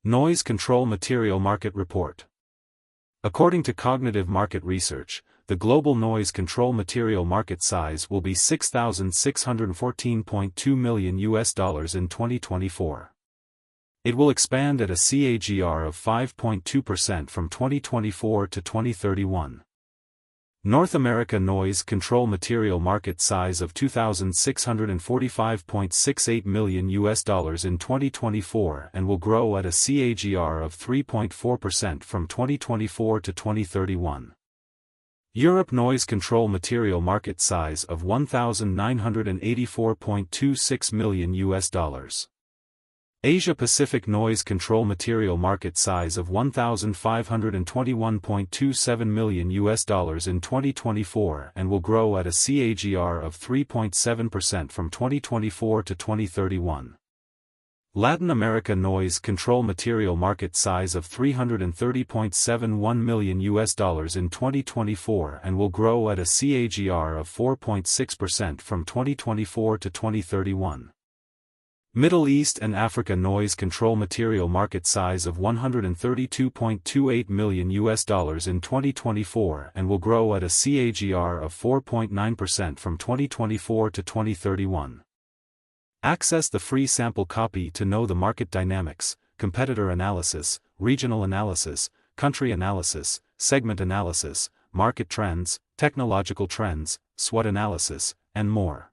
Noise Control Material Market Report. According to Cognitive Market Research, the global noise control material market size will be $6,614.2 million in 2024. It will expand at a CAGR of 5.2% from 2024 to 2031. North America noise control material market size of $2,645.68 million in 2024 and will grow at a CAGR of 3.4% from 2024 to 2031. Europe noise control material market size of $1,984.26 million. Asia Pacific noise control material market size of $1,521.27 million in 2024 and will grow at a CAGR of 3.7% from 2024 to 2031. Latin America noise control material market size of $330.71 million in 2024 and will grow at a CAGR of 4.6% from 2024 to 2031. Middle East and Africa noise control material market size of $132.28 million in 2024 and will grow at a CAGR of 4.9% from 2024 to 2031. Access the free sample copy to know the market dynamics, competitor analysis, regional analysis, country analysis, segment analysis, market trends, technological trends, SWOT analysis, and more.